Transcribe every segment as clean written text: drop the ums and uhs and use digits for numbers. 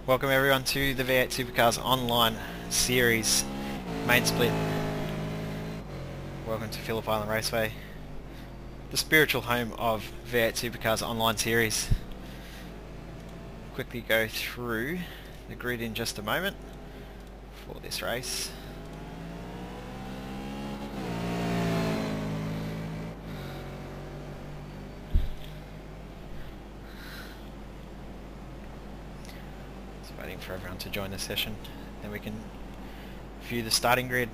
Welcome everyone to the V8 Supercars Online Series main split. Welcome to Phillip Island Raceway, the spiritual home of V8 Supercars Online Series. Quickly go through the grid in just a moment for this race. Waiting for everyone to join the session, then we can view the starting grid.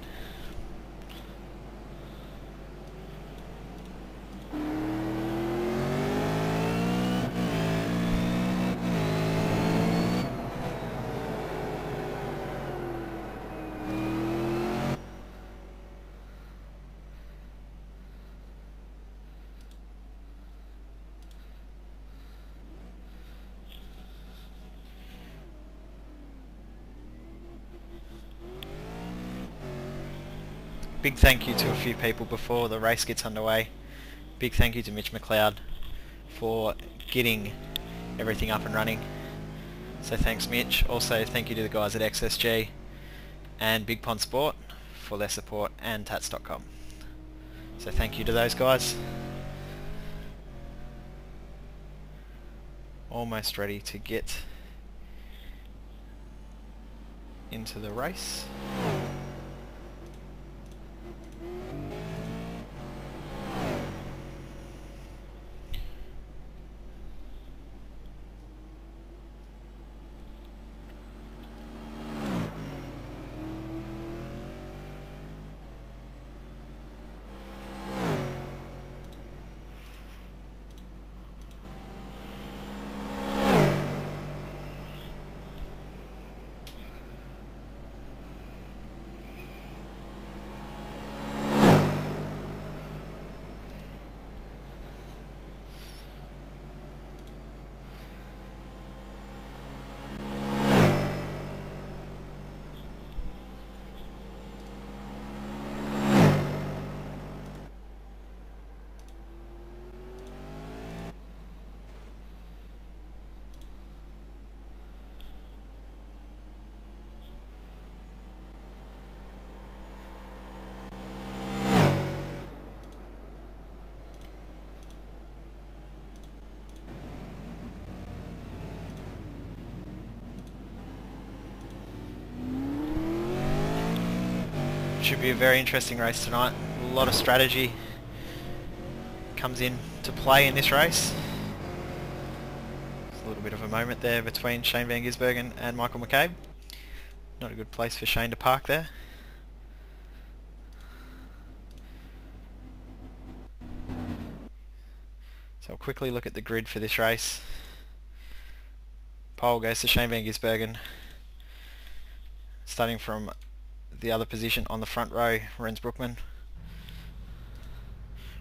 Big thank you to a few people before the race gets underway. Big thank you to Mitch McLeod for getting everything up and running. So thanks Mitch. Also thank you to the guys at XSG and Big Pond Sport for their support, and tats.com. So thank you to those guys. Almost ready to get into the race. Should be a very interesting race tonight. A lot of strategy comes in to play in this race. There's a little bit of a moment there between Shane Van Gisbergen and Michael McCabe. Not a good place for Shane to park there. So I'll quickly look at the grid for this race. Pole goes to Shane Van Gisbergen. Starting from the other position on the front row, Renz Brookman.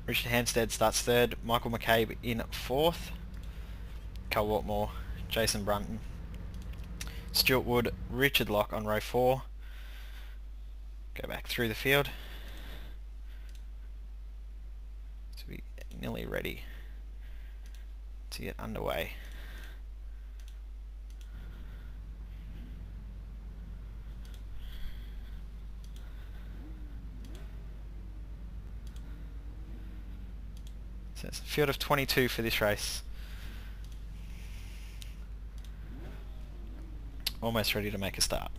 Richard Hampstead starts third, Michael McCabe in fourth, Carl Waltmore, Jason Brunton, Stuart Wood, Richard Locke on row 4. Go back through the field to be nearly ready to get underway. So it's a field of 22 for this race. Almost ready to make a start.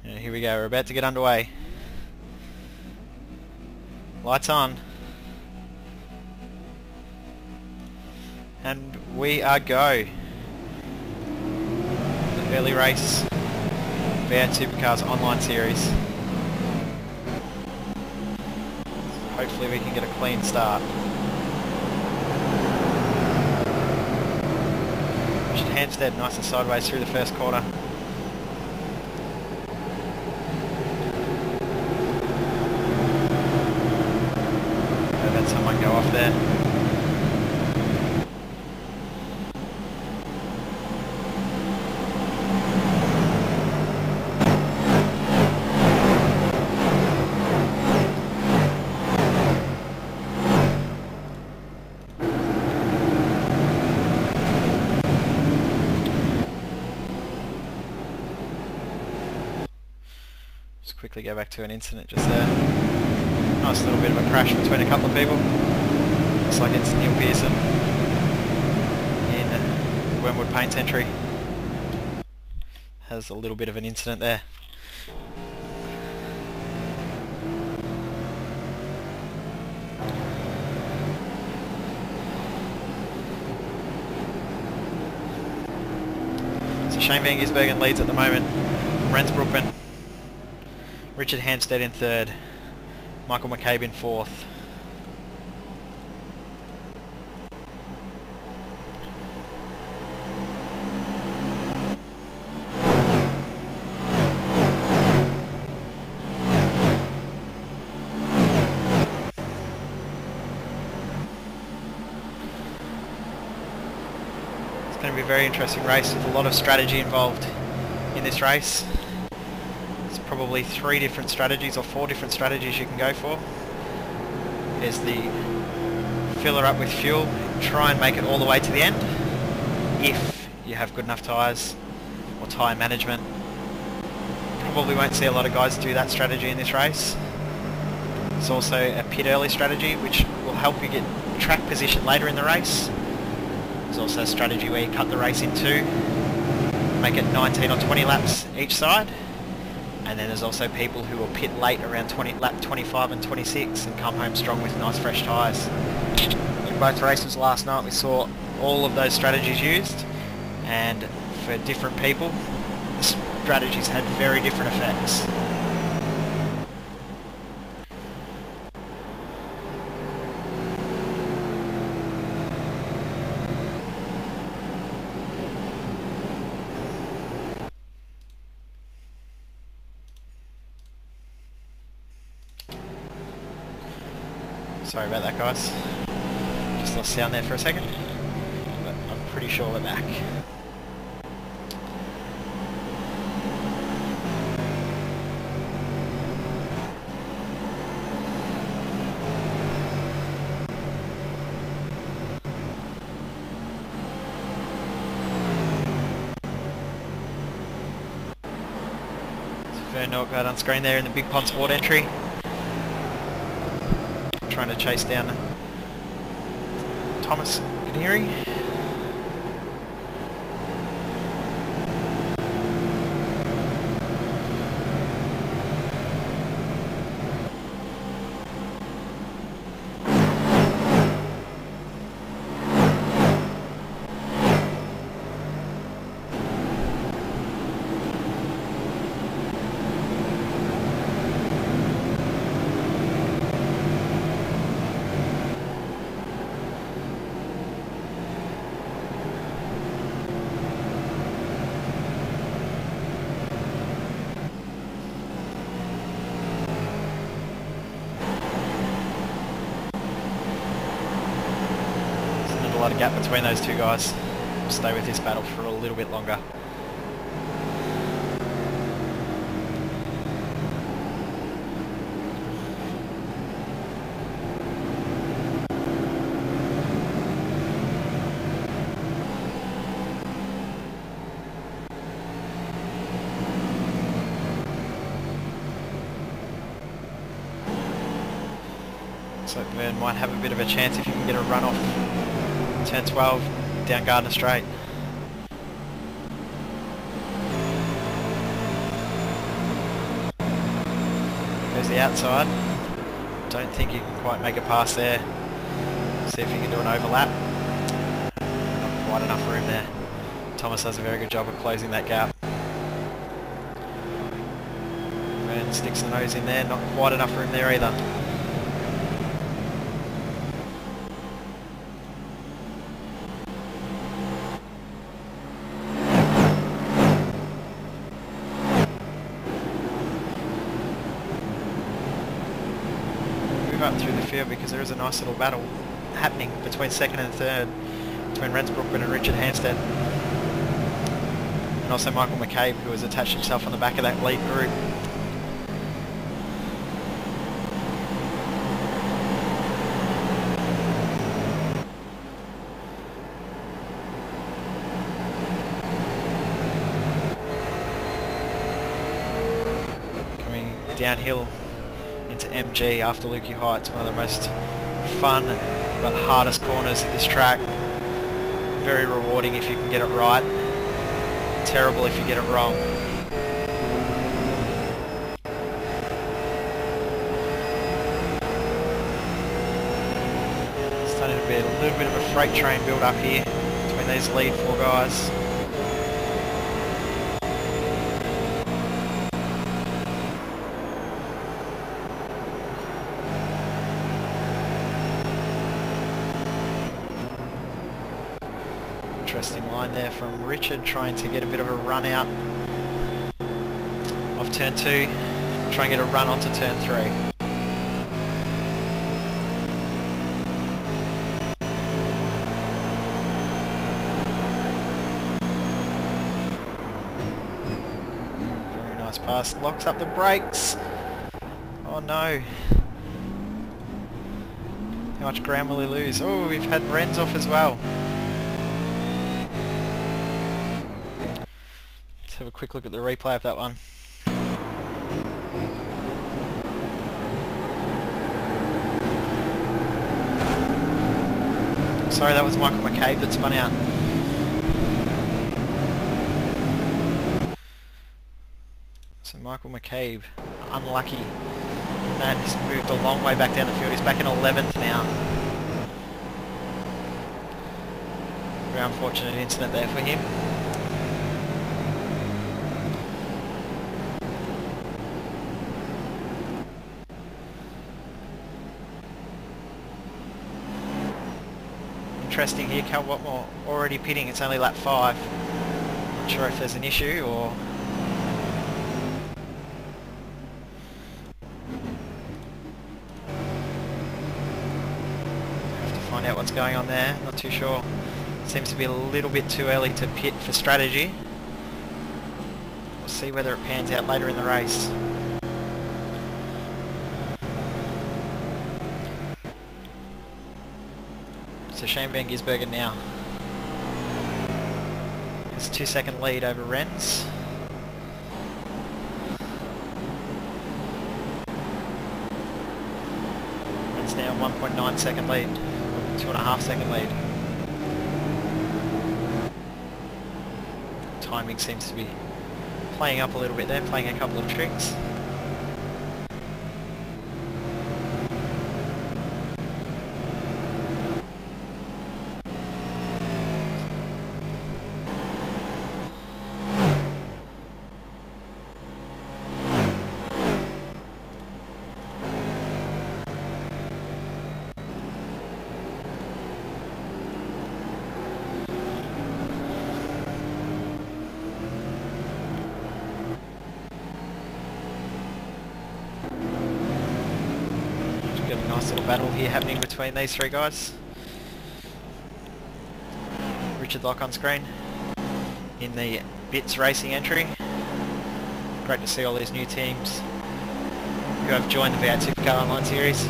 And here we go, we're about to get underway. Lights on. And we are go. The early race. V8 Supercars Online Series. Hopefully we can get a clean start. Richard Hampstead nice and sideways through the first quarter. I've had someone go off there. Just quickly go back to an incident just there. Nice little bit of a crash between a couple of people. Looks like it's Neil Pearson in the Wormwood Paints entry. Has a little bit of an incident there. So Shane Van Gisbergen leads at the moment. Rensbrookman. Richard Hampstead in third. Michael McCabe in fourth. It's going to be a very interesting race with a lot of strategy involved in this race. There's probably 3 different strategies or 4 different strategies you can go for. There's the fill her up with fuel, try and make it all the way to the end if you have good enough tyres or tyre management. Probably won't see a lot of guys do that strategy in this race. There's also a pit early strategy which will help you get track position later in the race. There's also a strategy where you cut the race in 2, make it 19 or 20 laps each side. And then there's also people who will pit late around lap 25 and 26 and come home strong with nice fresh tyres. In both races last night we saw all of those strategies used, and for different people the strategies had very different effects. Sorry about that, guys. Just lost sound there for a second, but I'm pretty sure we're back. Vern Norgard on screen there in the Big Pond Sport entry. Trying to chase down Thomas Canary. A lot of gap between those two guys. We'll stay with this battle for a little bit longer. So Vern might have a bit of a chance if you can get a run off turn 12 down Gardner Straight. Goes the outside. Don't think you can quite make a pass there. See if you can do an overlap. Not quite enough room there. Thomas does a very good job of closing that gap. Vern sticks the nose in there, not quite enough room there either. Up through the field because there is a nice little battle happening between second and third, between Rensbrookman and Richard Hampstead, and also Michael McCabe, who has attached himself on the back of that lead group. downhill into MG after Lukey Heights, one of the most fun but hardest corners of this track. Very rewarding if you can get it right, terrible if you get it wrong. Starting to be a little bit of a freight train build up here between these lead 4 guys. Interesting line there from Richard, trying to get a bit of a run out of turn 2, try and get a run onto turn 3. Very nice pass, locks up the brakes. Oh no. How much ground will he lose? Oh, we've had Renz off as well. Have a quick look at the replay of that one. Sorry, that was Michael McCabe that spun out. So Michael McCabe, unlucky. And he's moved a long way back down the field. He's back in 11th now. Very unfortunate incident there for him. Interesting here, Cal Watmore already pitting, it's only lap 5. Not sure if there's an issue or... have to find out what's going on there, not too sure. Seems to be a little bit too early to pit for strategy. We'll see whether it pans out later in the race. So Shane Van Gisbergen now has a 2-second lead over Renz. Renz now 1.9 second lead, 2.5 second lead. Timing seems to be playing up a little bit there, playing a couple of tricks. Nice little battle here happening between these 3 guys. Richard Lock on screen in the Bits Racing entry. Great to see all these new teams who have joined the V8 Supercar Online Series.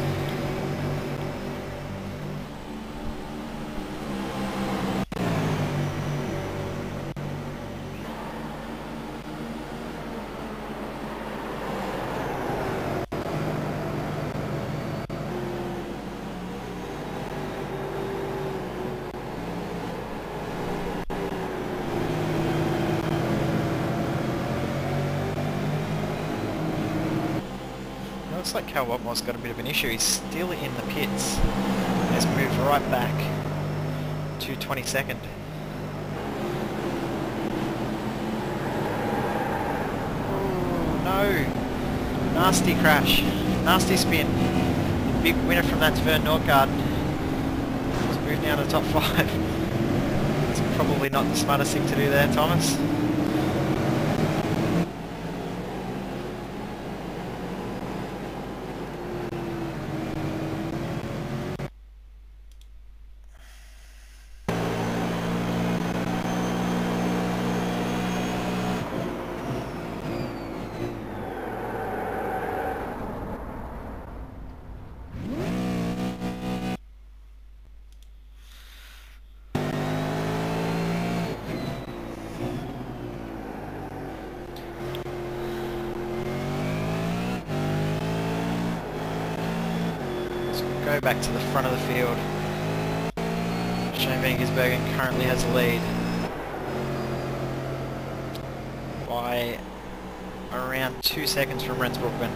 Looks like Cal Watmore's got a bit of an issue. He's still in the pits. Has moved right back to 22nd. Oh no! Nasty crash. Nasty spin. Big winner from that's Vern Nordgaard. He's moved now to the top 5. It's probably not the smartest thing to do there, Thomas. go back to the front of the field. Shane van Gisbergen currently has the lead by around 2 seconds from Rens Brookman.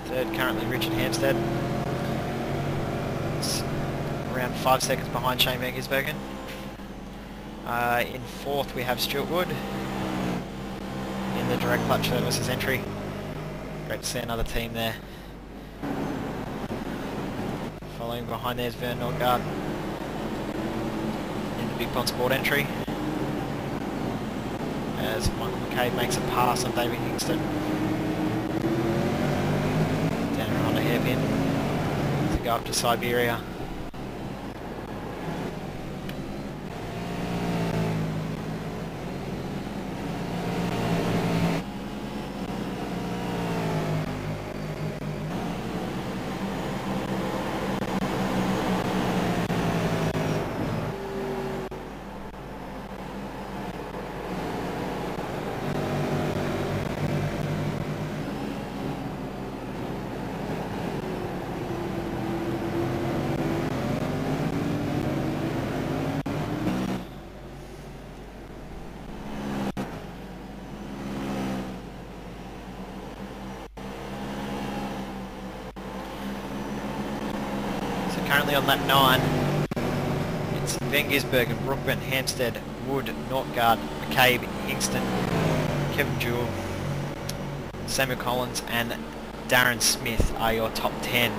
Third currently Richard Hampstead. It's around 5 seconds behind Shane van Gisbergen. In fourth we have Stuart Wood in the direct clutch services entry. Great to see another team there. Following behind there's Vern Nordgaard in the Big Pond Sport entry, as Michael McCabe makes a pass on David Hingston. Down on a hairpin to go up to Siberia. Currently on lap 9, it's Van Gisbergen, Brookman, Hampstead, Wood, Nordgaard, McCabe, Hingston, Kevin Jewell, Samuel Collins and Darren Smith are your top 10.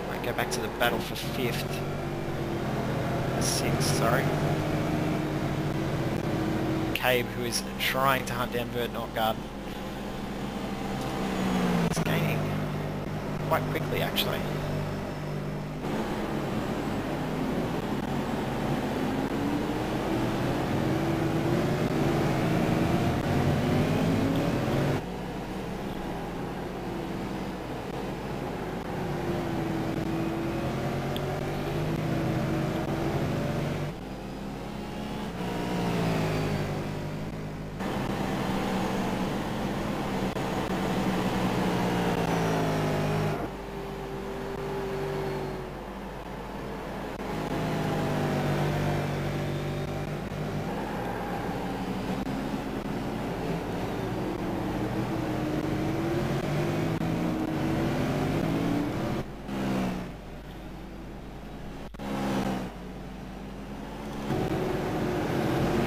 Might go back to the battle for 5th. 6th, sorry. Who is trying to hunt down Vert Nordgaard. It's gaining quite quickly actually.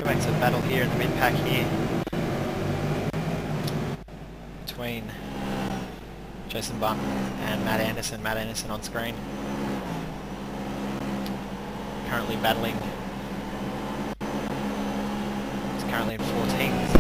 Back to the battle here in the mid-pack here between Jason Bunn and Matt Anderson. Matt Anderson on screen. Currently battling. He's currently in 14th.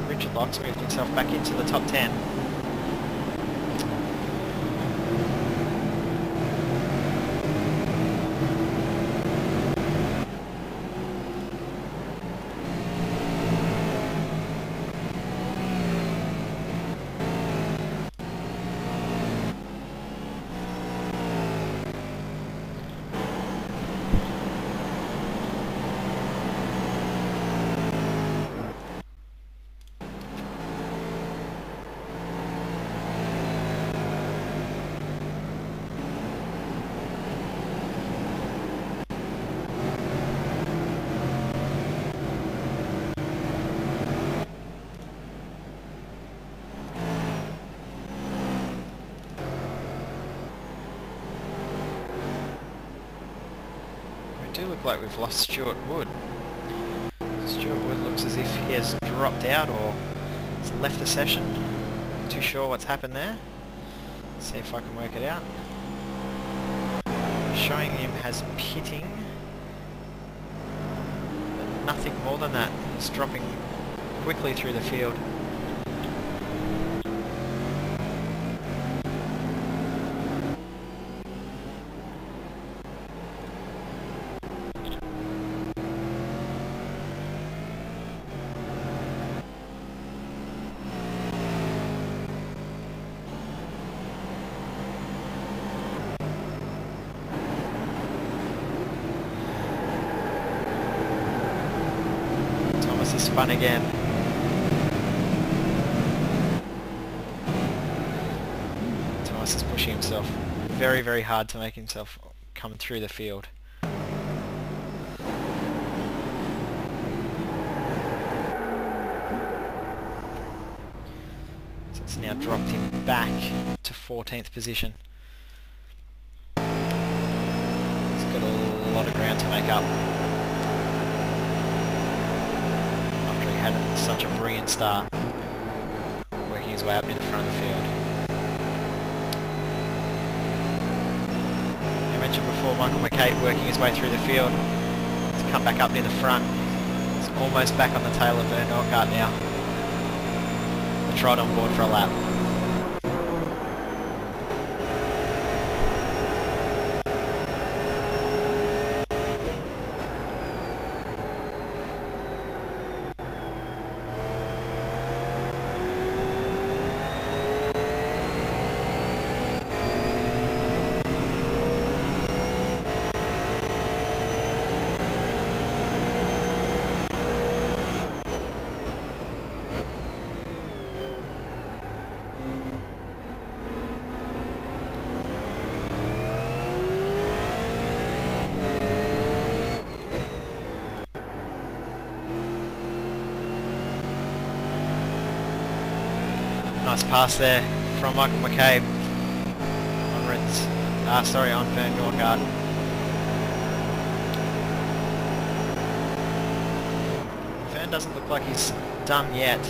Richard Locke's moved himself back into the top 10. Do look like we've lost Stuart Wood. Stuart Wood looks as if he has dropped out or has left the session. Not too sure what's happened there. See if I can work it out. Showing him as pitting, but nothing more than that. He's dropping quickly through the field. Is spun again. Thomas is pushing himself very, very hard to make himself come through the field. So it's now dropped him back to 14th position. He's got a lot of ground to make up. Had such a brilliant start, working his way up near the front of the field. I mentioned before Michael McCabe working his way through the field to come back up near the front. He's almost back on the tail of Vern Norgard now. The trot on board for a lap. Nice pass there from Michael McCabe on Vern Norgard. Vern doesn't look like he's done yet.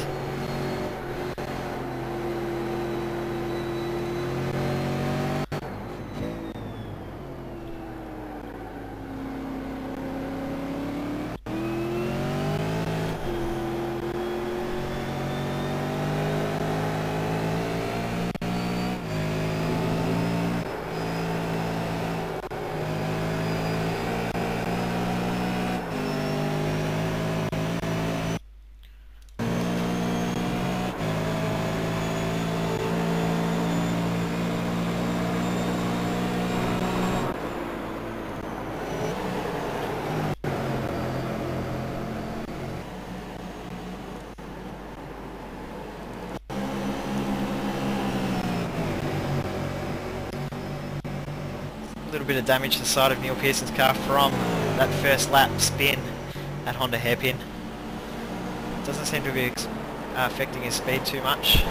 A little bit of damage to the side of Neil Pearson's car from that first lap spin at Honda hairpin. Doesn't seem to be affecting his speed too much.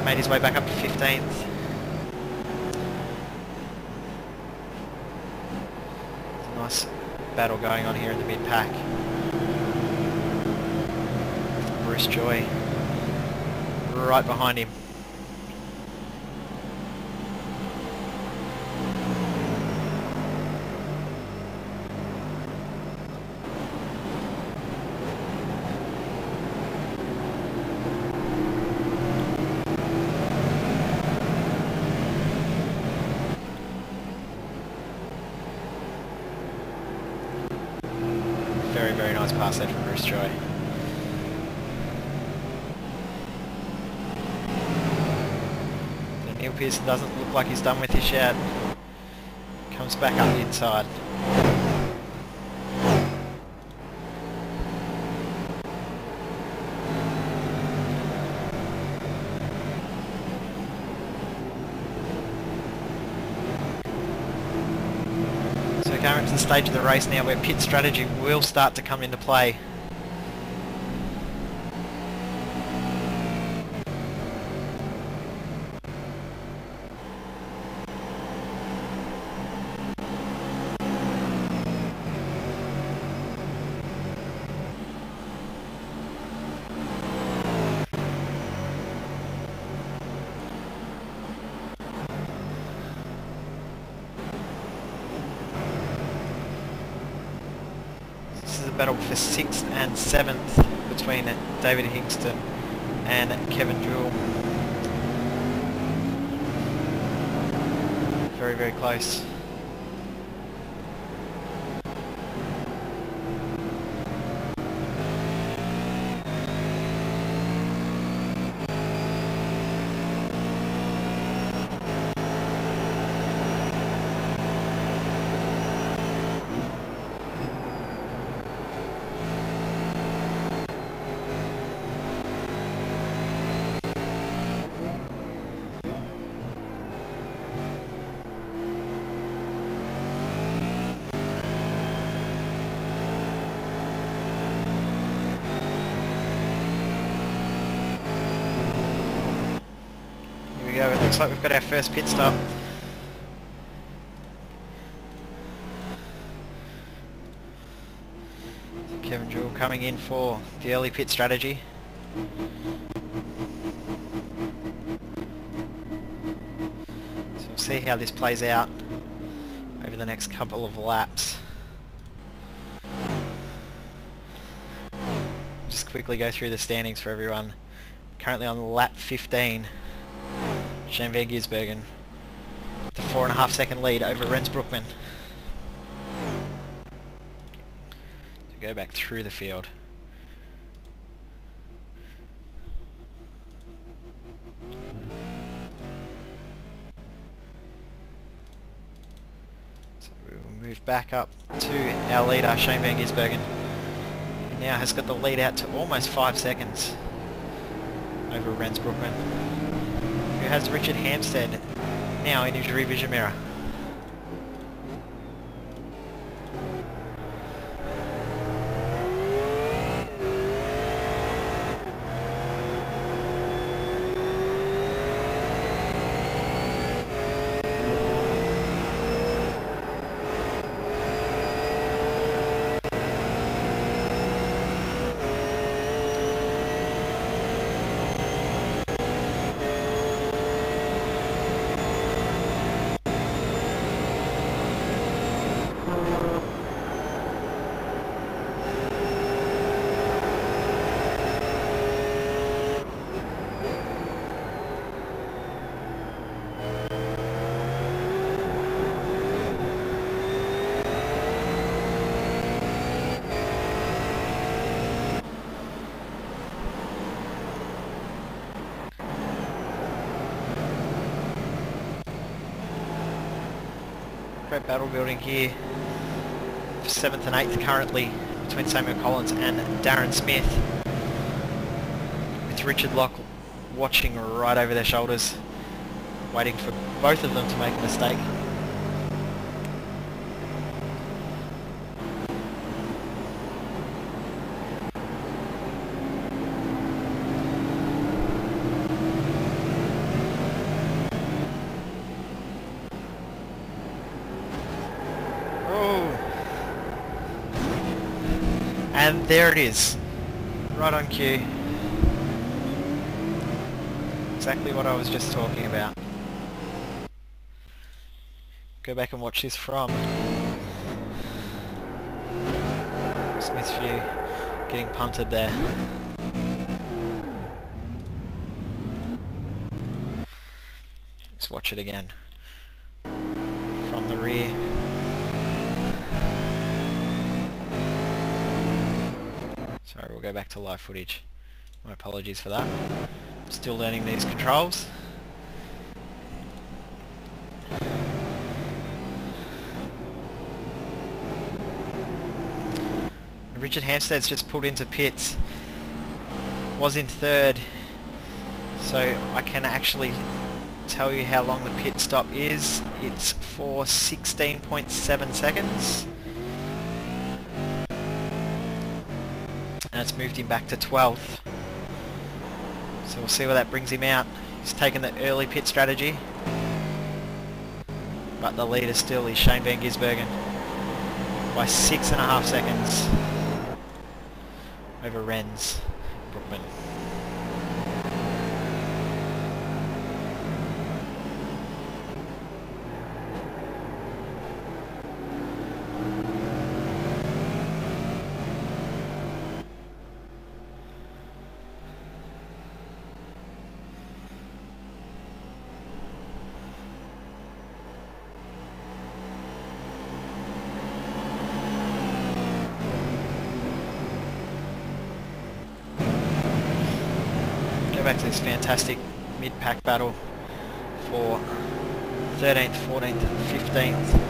Made his way back up to 15th. Nice battle going on here in the mid-pack. Bruce Joy right behind him. Very, very nice pass there from Bruce Joy. Neil Pearson doesn't look like he's done with this yet. Comes back up the inside. Going to the stage of the race now where pit strategy will start to come into play. battle for 6th and 7th between David Hingston and Kevin Jewell. Very, very close. Go. It looks like we've got our first pit stop. Kevin Jewell coming in for the early pit strategy. So we'll see how this plays out over the next couple of laps. Just quickly go through the standings for everyone. Currently on lap 15. Shane van Gisbergen, the 4.5 second lead over Rens Broekman. To go back through the field. So we will move back up to our leader, Shane van Gisbergen. He now has got the lead out to almost 5 seconds over Rens Broekman, who has Richard Hampstead now in his rear vision mirror. Great battle building here for 7th and 8th currently between Samuel Collins and Darren Smith, with Richard Locke watching right over their shoulders, waiting for both of them to make a mistake. And there it is, right on cue. Exactly what I was just talking about. Go back and watch this from Smith's view, getting punted there. Let's watch it again from the rear. Sorry, we'll go back to live footage. My apologies for that. Still learning these controls. Richard Hampstead's just pulled into pits. Was in 3rd, so I can actually tell you how long the pit stop is. It's for 16.7 seconds. And it's moved him back to 12th. So we'll see where that brings him out. He's taken the early pit strategy, but the leader still is Shane van Gisbergen by 6.5 seconds over Rens Broekman. back to this fantastic mid-pack battle for 13th, 14th and 15th.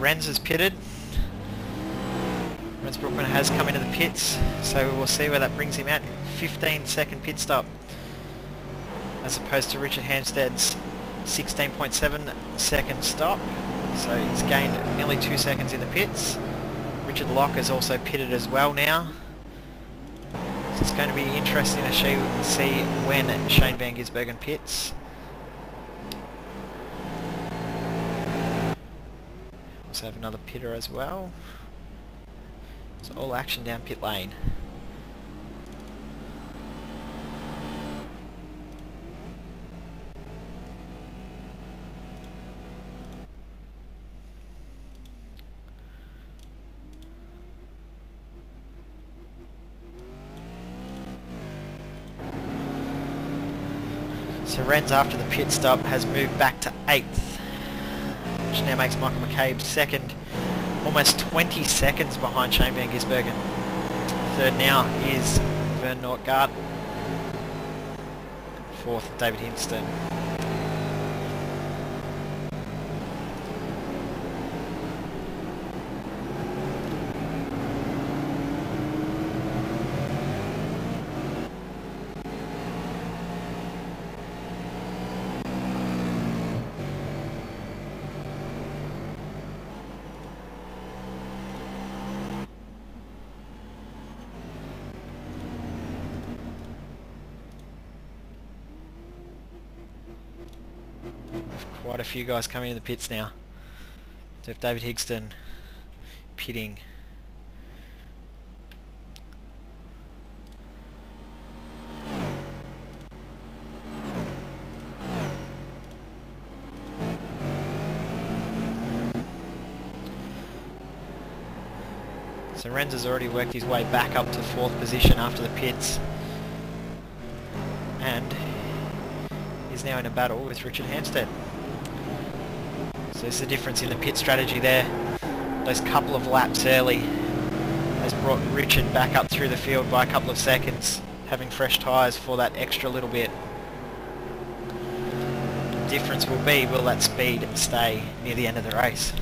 Renz has pitted. Renz Brookman has come into the pits, so we'll see where that brings him at. 15-second pit stop, as opposed to Richard Hampstead's 16.7 second stop. So he's gained nearly 2 seconds in the pits. Richard Locke has also pitted as well now. So it's going to be interesting to see when Shane Van Gisbergen pits. Also have another pitter as well. So all action down pit lane. So Renz, after the pit stop, has moved back to 8th. Which now makes Michael McCabe second, almost 20 seconds behind Shane Van Gisbergen. Third now is Vern Nordgaard. Fourth, David Hinston. Quite a few guys coming in the pits now. So if David Higston pitting. So Renz has already worked his way back up to 4th position after the pits. And is now in a battle with Richard Hampstead. So there's the difference in the pit strategy there. Those couple of laps early has brought Richard back up through the field by a couple of seconds, having fresh tyres for that extra little bit. The difference will be, will that speed stay near the end of the race?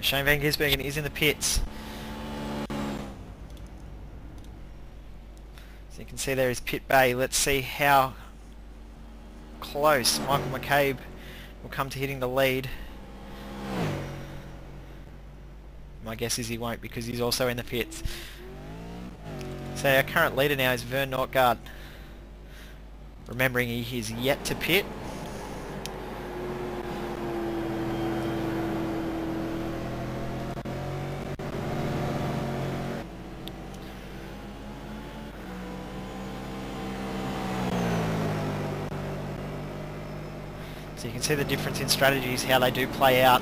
Shane Van Gisbergen is in the pits. So you can see there is pit bay. Let's see how close Michael McCabe will come to hitting the lead. My guess is he won't, because he's also in the pits. So our current leader now is Vern Nordgaard. Remembering he is yet to pit. So you can see the difference in strategies, how they do play out.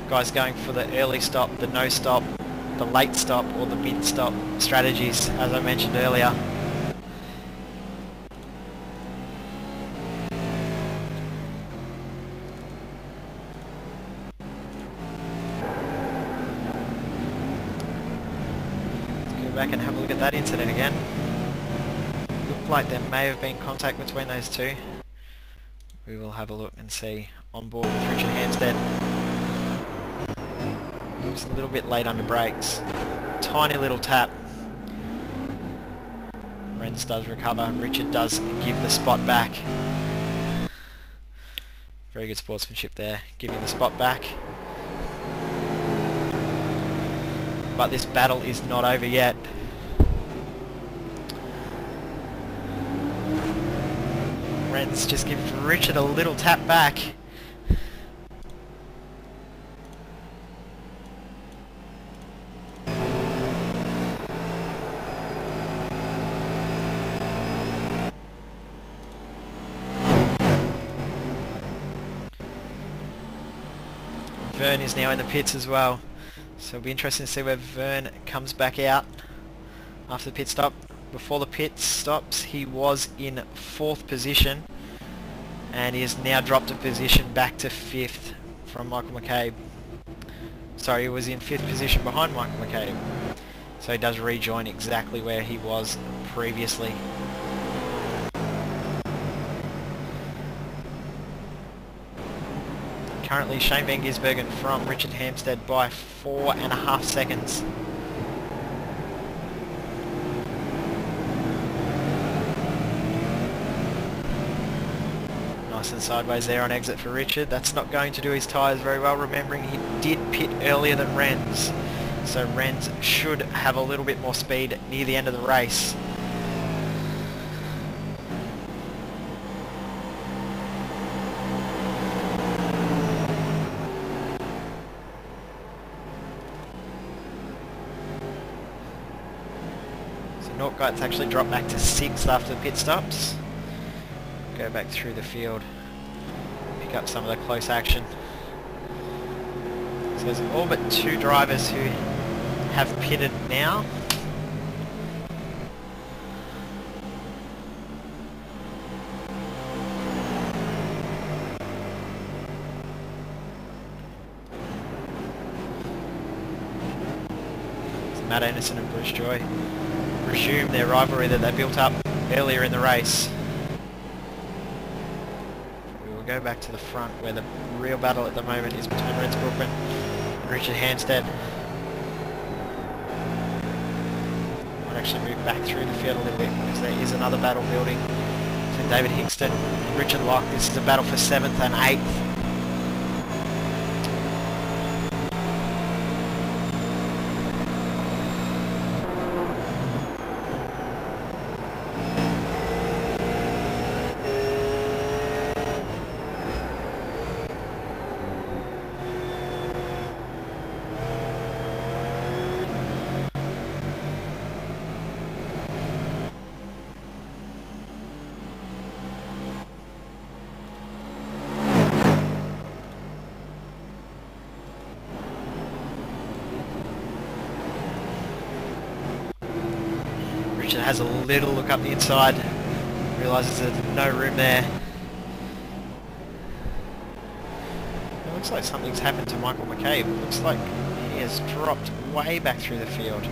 Guys going for the early stop, the no stop, the late stop, or the mid stop strategies, as I mentioned earlier. Let's go back and have a look at that incident again. Looked like there may have been contact between those two. We will have a look and see on board with Richard Hampstead. Looks a little bit late under brakes. Tiny little tap. Renz does recover. Richard does give the spot back. Very good sportsmanship there, giving the spot back. But this battle is not over yet. Ren's just give Richard a little tap back. Vern is now in the pits as well, so it'll be interesting to see where Vern comes back out after the pit stop. Before the pit stops he was in 4th position, and he has now dropped a position back to 5th from Michael McCabe. Sorry, he was in 5th position behind Michael McCabe, so he does rejoin exactly where he was previously. Currently Shane Van Gisbergen from Richard Hampstead by 4.5 seconds. Nice and sideways there on exit for Richard. That's not going to do his tyres very well, remembering he did pit earlier than Renz. So Renz should have a little bit more speed near the end of the race. Northcote's actually dropped back to 6th after the pit stops. Go back through the field, pick up some of the close action. So there's all but 2 drivers who have pitted now. So Matt Anderson and Bruce Joy resume their rivalry that they built up earlier in the race. We will go back to the front where the real battle at the moment is between Renz Brookman and Richard Hampstead. Might actually move back through the field a little bit because there is another battle building between David Hingston and Richard Locke. This is a battle for 7th and 8th. Richard has a little look up the inside, realises there's no room there. It looks like something's happened to Michael McCabe. It looks like he has dropped way back through the field.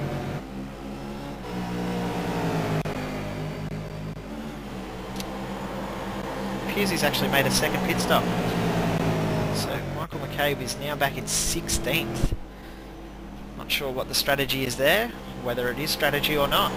Appears he's actually made a 2nd pit stop. So Michael McCabe is now back in 16th. Not sure what the strategy is there, whether it is strategy or not.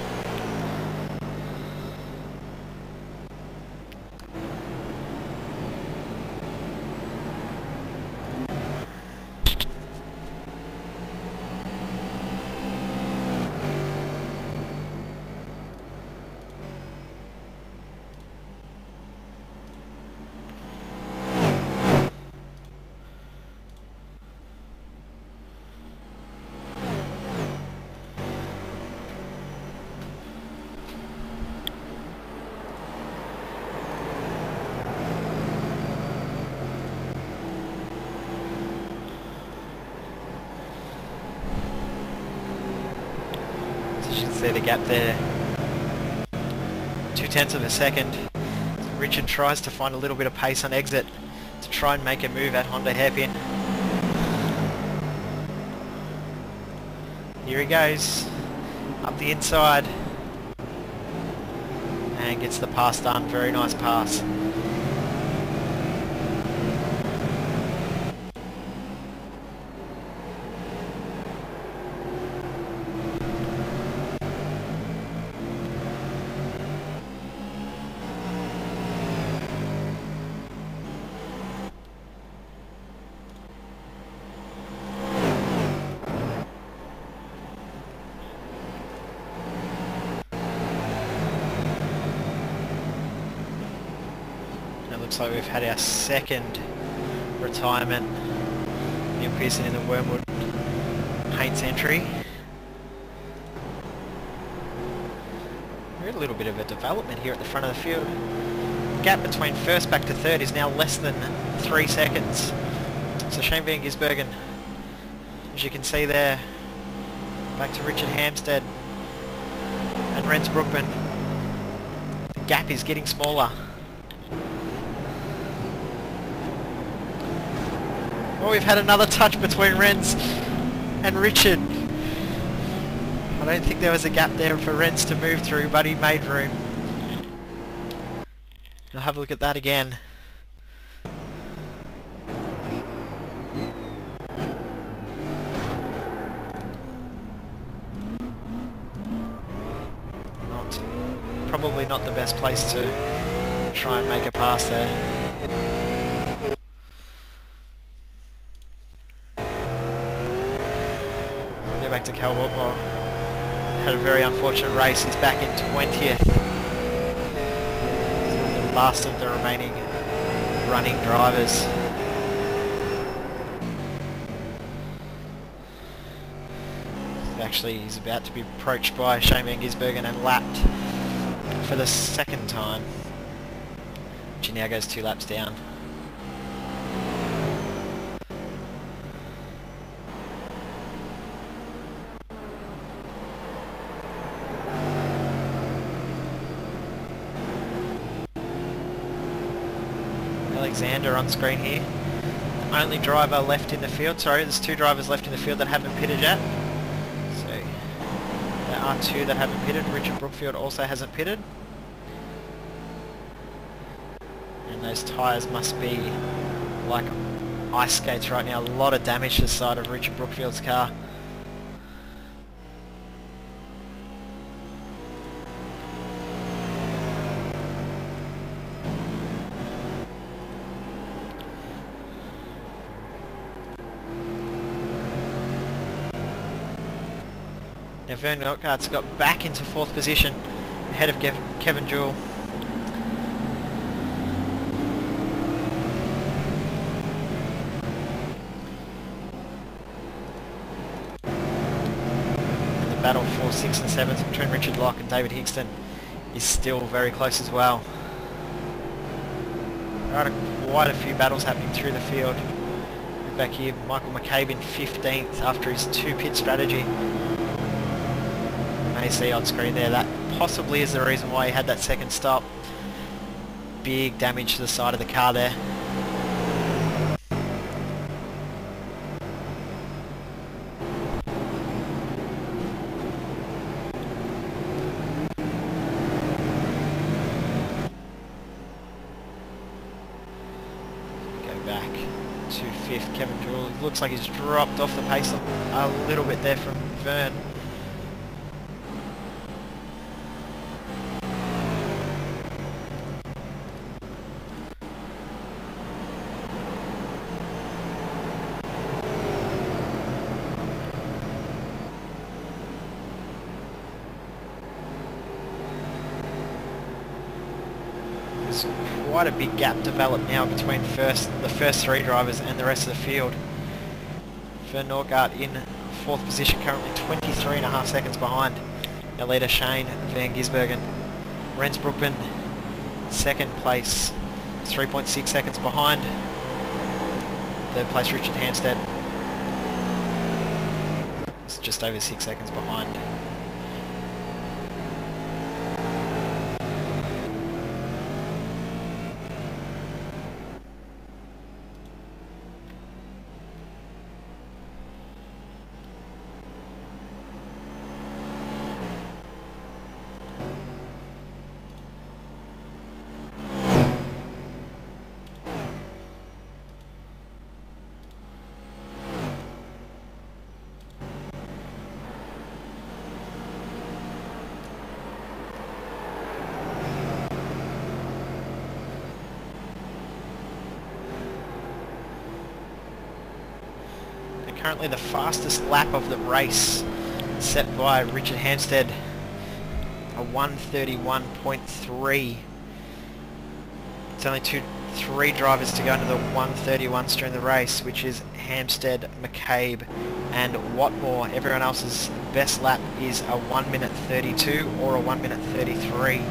See the gap there, 0.2 of a second. So Richard tries to find a little bit of pace on exit to try and make a move at Honda hairpin. Here he goes, up the inside, and gets the pass done. Very nice pass. looks like we've had our second retirement. Neil Pearson in the Wormwood Paints entry. We're a little bit of a development here at the front of the field. The gap between first back to third is now less than 3 seconds. So Shane van Gisbergen, as you can see there, back to Richard Hampstead and Rens Brookman. The gap is getting smaller. Oh, we've had another touch between Rens and Richard. I don't think there was a gap there for Rens to move through, but he made room. I'll have a look at that again. Probably not the best place to try and make a pass there. Go back to Cal Walpole. Had a very unfortunate race. He's back in 20th. The last of the remaining running drivers. Actually, he's about to be approached by Shane van Gisbergen and lapped for the second time. He now goes 2 laps down. Alexander on screen here. The only driver left in the field. Sorry, there's 2 drivers left in the field that haven't pitted yet. So there are 2 that haven't pitted. Richard Brookfield also hasn't pitted. And those tyres must be like ice skates right now. A lot of damage to the side of Richard Brookfield's car. Now Vern Nortgart's got back into 4th position ahead of Kevin Jewell. And the battle for 6th and 7th between Richard Locke and David Higston is still very close as well. There are quite a few battles happening through the field. Back here, Michael McCabe in 15th after his 2-pit strategy. You see on screen there, that possibly is the reason why he had that second stop. Big damage to the side of the car there. Go back to 5th, Kevin Jewell. It looks like he's dropped off the pace a little bit there from Vern. There's quite a big gap developed now between the first 3 drivers and the rest of the field. Vern Norgard in 4th position, currently 23.5 seconds behind our leader Shane van Gisbergen. Rens Brookman 2nd place, 3.6 seconds behind. 3rd place Richard Hampstead, it's just over 6 seconds behind. Currently the fastest lap of the race set by Richard Hampstead, a 1:31.3. It's only 3 drivers to go into the 1:31s during the race, which is Hampstead, McCabe and Watmore. Everyone else's best lap is a 1 minute 32 or a 1 minute 33.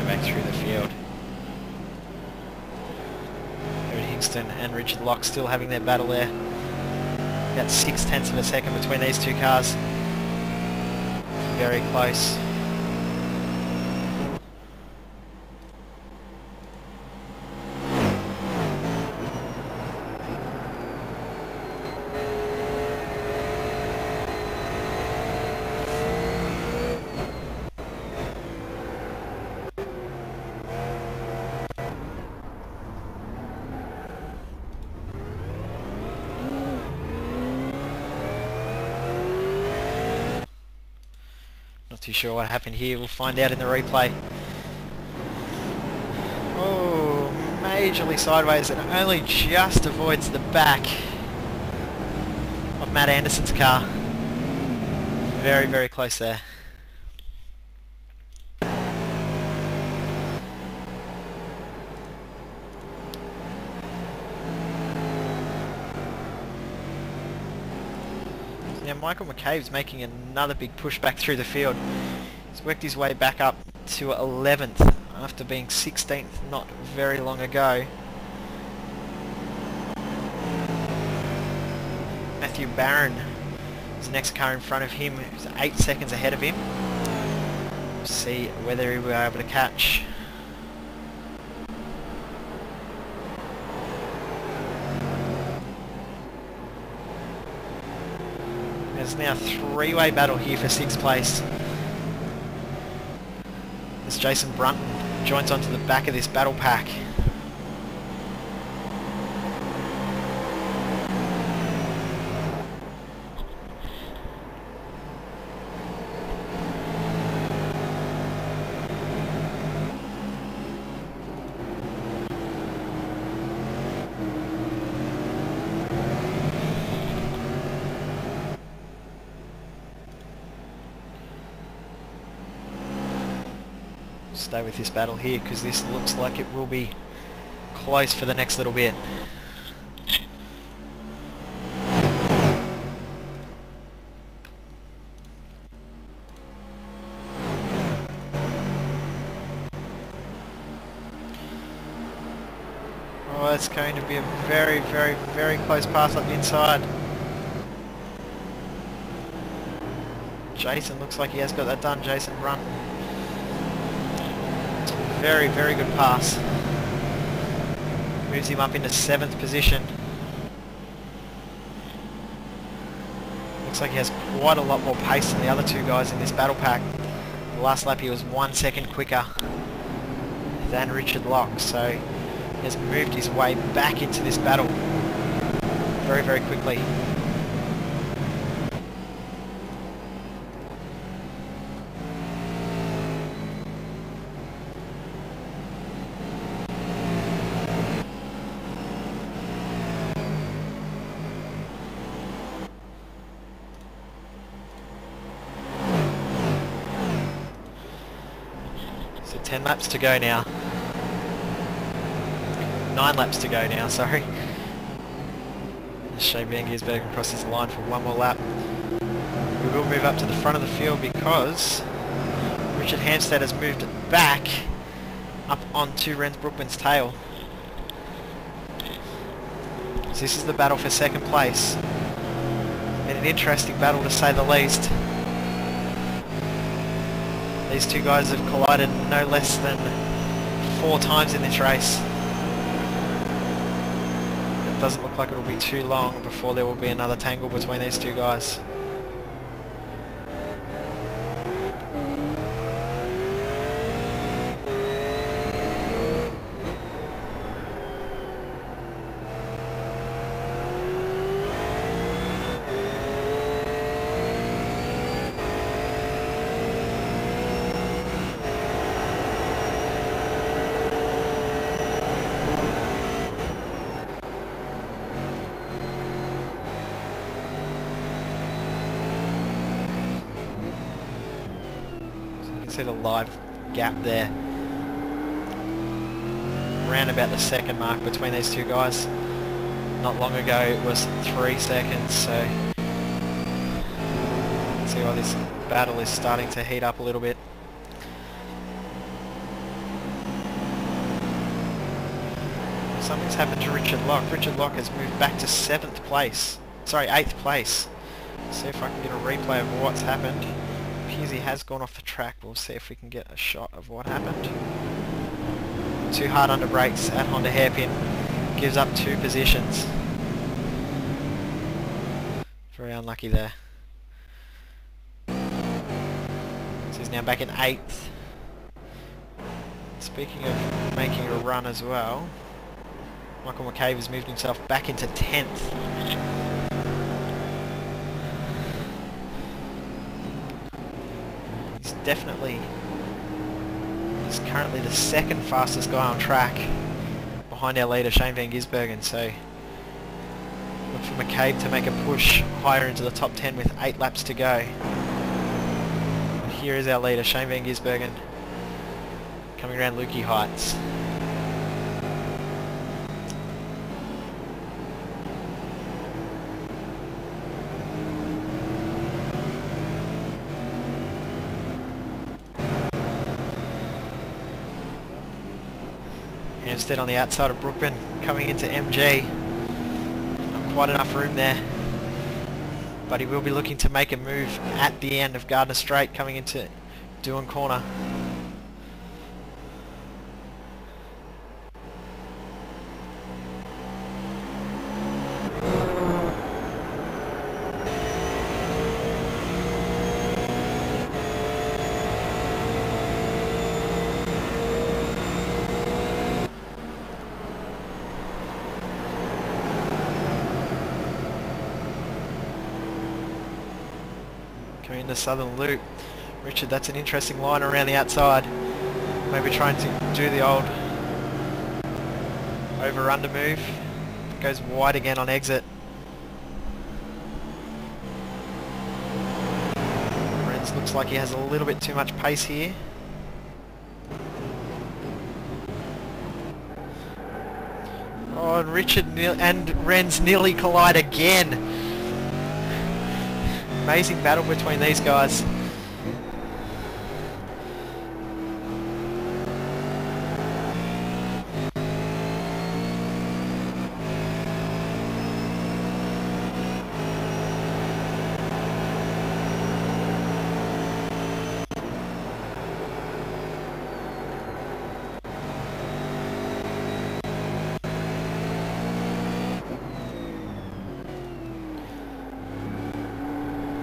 Back through the field. Hingston and Richard Locke still having their battle there. About 0.6 of a second between these two cars. Very close. Not too sure what happened here. We'll find out in the replay. Oh, majorly sideways and only just avoids the back of Matt Anderson's car. Very, very close there. Now Michael McCabe's making another big push back through the field. He's worked his way back up to 11th after being 16th not very long ago. Matthew Barron is the next car in front of him, who's 8 seconds ahead of him. We'll see whether he will be able to catch. There's now a 3-way battle here for 6th place. As Jason Brunton joins onto the back of this battle pack. Stay with this battle here because this looks like it will be close for the next little bit. Oh, it's going to be a very, very, very close pass up the inside. Jason looks like he has got that done, Jason Brunton. Very, very good pass. Moves him up into 7th position. Looks like he has quite a lot more pace than the other two guys in this battle pack. The last lap he was 1 second quicker than Richard Locke, so he has moved his way back into this battle very, very quickly. So 10 laps to go now. 9 laps to go now, sorry. Shane Van Giersbergen crosses the line for one more lap. We will move up to the front of the field because Richard Hampstead has moved back up onto Renz Brookman's tail. So this is the battle for 2nd place. And an interesting battle to say the least. These two guys have collided no less than 4 times in this race. It doesn't look like it will be too long before there will be another tangle between these two guys. can see the live gap there. Around about the second mark between these two guys. Not long ago it was 3 seconds, so see why this battle is starting to heat up a little bit. Something's happened to Richard Locke. Richard Locke has moved back to 7th place. Sorry, 8th place. See if I can get a replay of what's happened. Appears he has gone off the track. We'll see if we can get a shot of what happened. Too hard under brakes at Honda Hairpin. Gives up 2 positions. Very unlucky there. So he's now back in 8th. Speaking of making a run as well, Michael McCabe has moved himself back into 10th. He's currently the 2nd fastest guy on track behind our leader Shane van Gisbergen, so look for McCabe to make a push higher into the top 10 with 8 laps to go. And here is our leader Shane van Gisbergen coming around Lukey Heights. Instead on the outside of Brookman coming into MG. Not quite enough room there, but he will be looking to make a move at the end of Gardner Straight coming into Doohan Corner. Coming into Southern Loop. Richard, that's an interesting line around the outside. Maybe trying to do the old over-under move. Goes wide again on exit. Renz looks like he has a little bit too much pace here. Oh, and Richard and Renz nearly collide again. Amazing battle between these guys.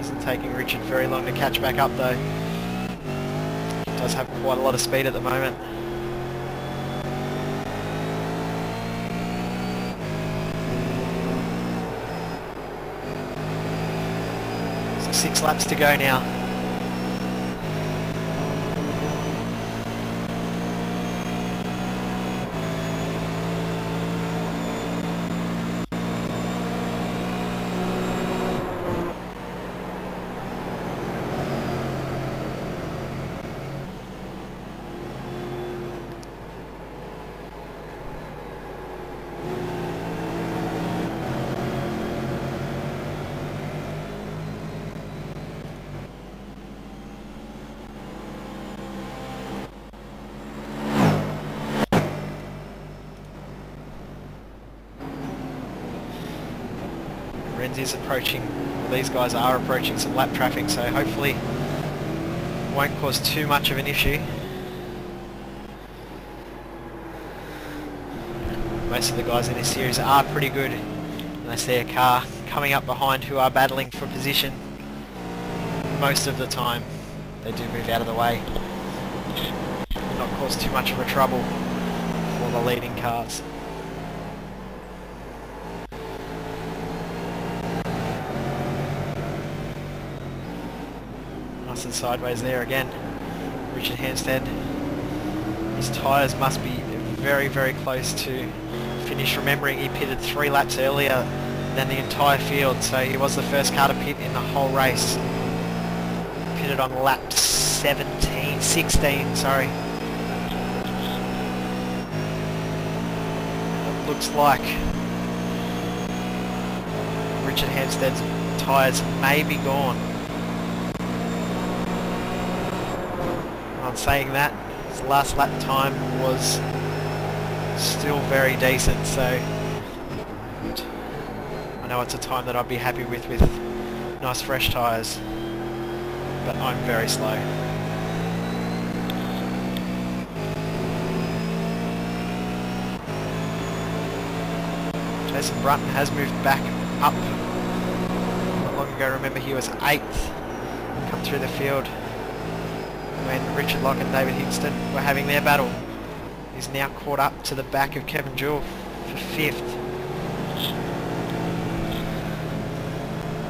Isn't taking Richard very long to catch back up though. He does have quite a lot of speed at the moment. So 6 laps to go now. Renz is approaching, well, these guys are approaching some lap traffic, so hopefully won't cause too much of an issue. Most of the guys in this series are pretty good, and I see a car coming up behind who are battling for position. Most of the time they do move out of the way, not cause too much of a trouble for the leading cars. Nice and sideways there again. Richard Hampstead. His tyres must be very, very close to finish. Remembering he pitted 3 laps earlier than the entire field, so he was the first car to pit in the whole race. Pitted on lap 7. 16, sorry. It looks like Richard Hampstead's tyres may be gone. On saying that, his last lap time was still very decent, so I know it's a time that I'd be happy with nice fresh tyres, but I'm very slow. Jason Brunton has moved back up. Not long ago, remember, he was 8th, come through the field when Richard Locke and David Higston were having their battle. He's now caught up to the back of Kevin Jewell for 5th.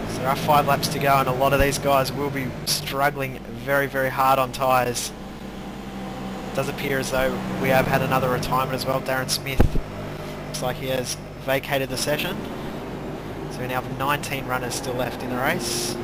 So there are 5 laps to go, and a lot of these guys will be struggling very, very hard on tyres. It does appear as though we have had another retirement as well. Darren Smith looks like he has vacated the session. So we now have 19 runners still left in the race.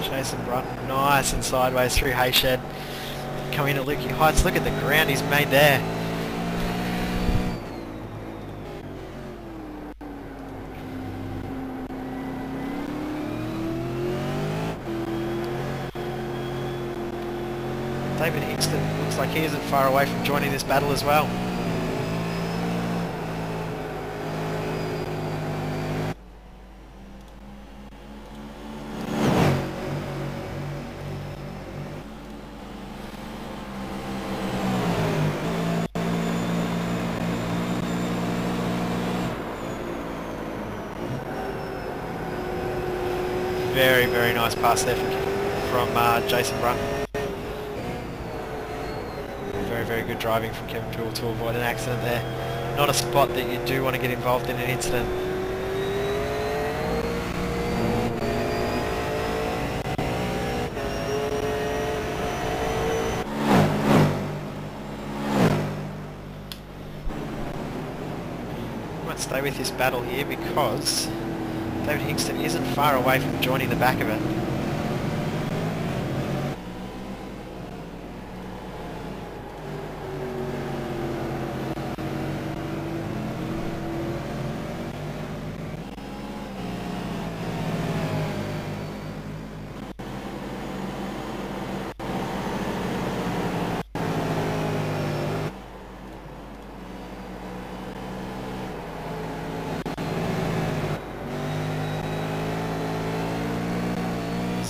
Jason Brunton, nice and sideways through Hayshed. Coming to Lukey Heights, look at the ground he's made there. David Higston looks like he isn't far away from joining this battle as well. Very, very nice pass there from Jason Brunton. Very, very good driving from Kevin Jewell to avoid an accident there. Not a spot that you do want to get involved in an incident. I might stay with this battle here because David Higston isn't far away from joining the back of it.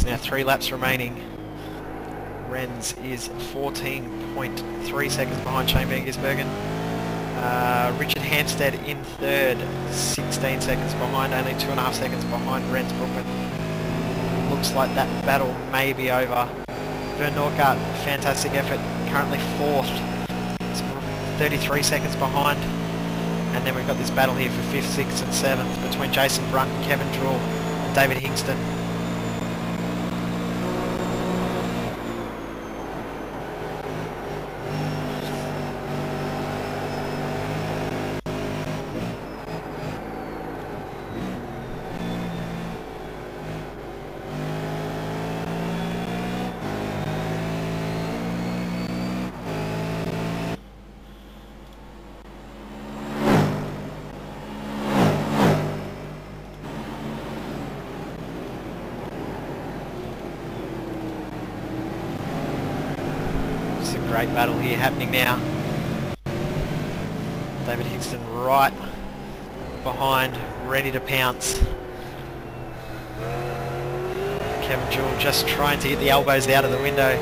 Now 3 laps remaining. Renz is 14.3 seconds behind Shane Van Gisbergen. Richard Hampstead in 3rd, 16 seconds behind, only 2.5 seconds behind Renz Brookman. Looks like that battle may be over. Vern Norcart, fantastic effort, currently 4th, 33 seconds behind. And then we've got this battle here for 5th, 6th and 7th between Jason Brunton, Kevin Jewell and David Higston. Great battle here happening now. David Higston right behind, ready to pounce. Kevin Jewell just trying to get the elbows out of the window,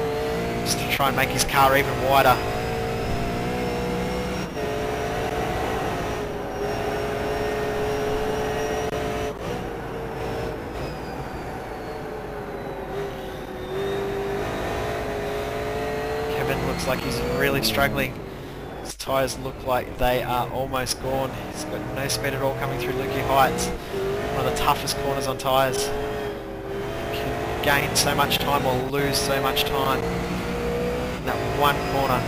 just to try and make his car even wider. Looks like he's really struggling. His tyres look like they are almost gone. He's got no speed at all coming through Lukey Heights. One of the toughest corners on tyres. Can gain so much time or lose so much time in that one corner.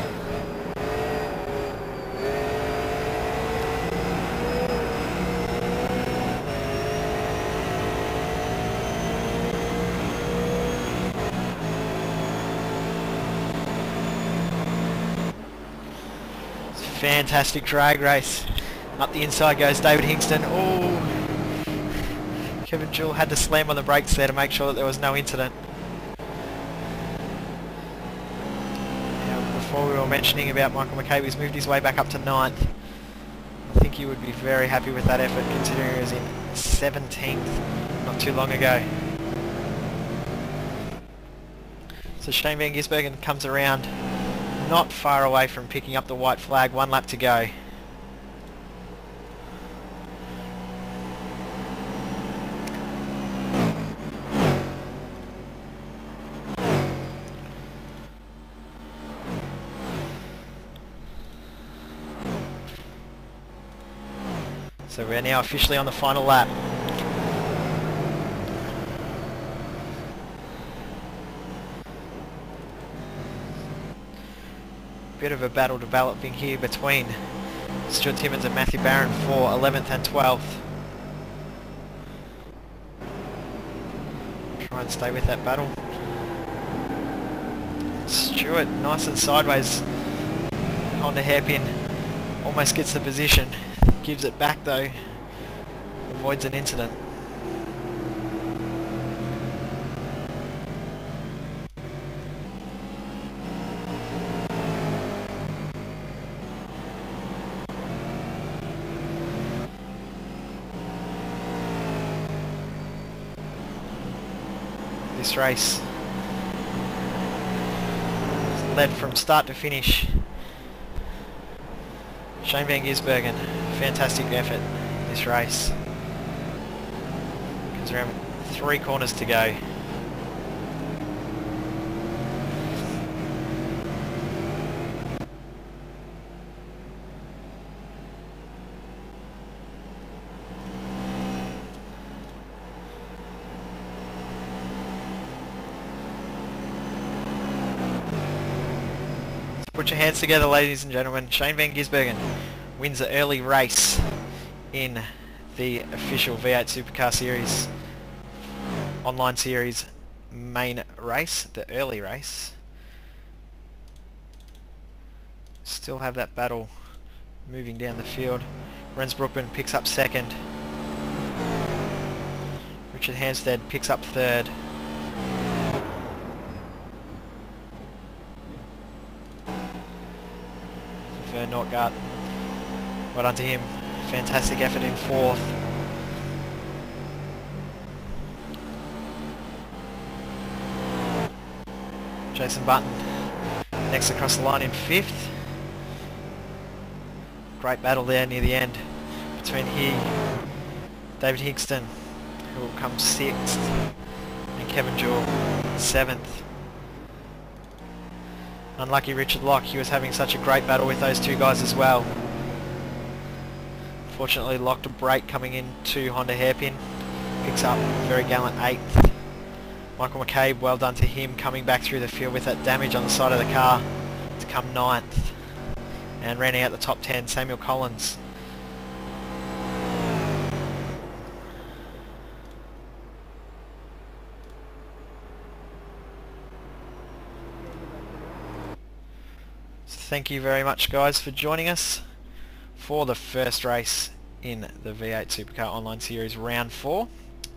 Fantastic drag race. Up the inside goes David Hingston. Oh, Kevin Jewell had to slam on the brakes there to make sure that there was no incident. Now, before we were mentioning about Michael McCabe, he's moved his way back up to 9th. I think he would be very happy with that effort considering he was in 17th not too long ago. So Shane Van Gisbergen comes around not far away from picking up the white flag. 1 lap to go. So we're now officially on the final lap. Bit of a battle developing here between Stuart Timmins and Matthew Barron for 11th and 12th. Try and stay with that battle. Stuart nice and sideways on the hairpin, almost gets the position, gives it back though, avoids an incident. This race led from start to finish. Shane Van Gisbergen, fantastic effort in this race. Comes around with 3 corners to go. Put your hands together, ladies and gentlemen. Shane Van Gisbergen wins the early race in the official V8 Supercar Series online series main race, the early race. Still have that battle moving down the field. Renz Brookman picks up 2nd. Richard Hampstead picks up 3rd. Notgart, well done to him, fantastic effort in 4th. Jason Button next across the line in 5th. Great battle there near the end between David Hingston, who will come 6th, and Kevin Jewell 7th. Unlucky Richard Locke, he was having such a great battle with those 2 guys as well. Fortunately locked a break coming into Honda Hairpin. Picks up a very gallant 8th. Michael McCabe, well done to him, coming back through the field with that damage on the side of the car to come 9th. And rounding out the top 10, Samuel Collins. Thank you very much guys for joining us for the first race in the V8 Supercar Online Series Round 4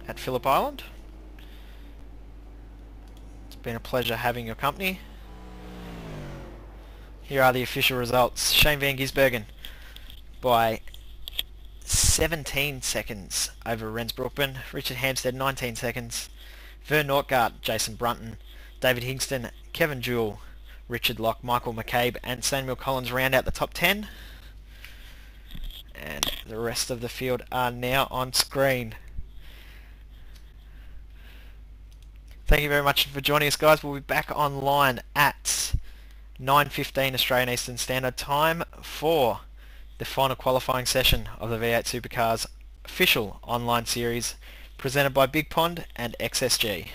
at Phillip Island. It's been a pleasure having your company. Here are the official results. Shane Van Gisbergen by 17 seconds over Renz Brookman. Richard Hampstead 19 seconds. Vern Nortgart, Jason Brunton, David Hingston, Kevin Jewell, Richard Locke, Michael McCabe and Samuel Collins round out the top 10. And the rest of the field are now on screen. Thank you very much for joining us guys. We'll be back online at 9:15 Australian Eastern Standard Time for the final qualifying session of the V8 Supercars official online series presented by Big Pond and XSG.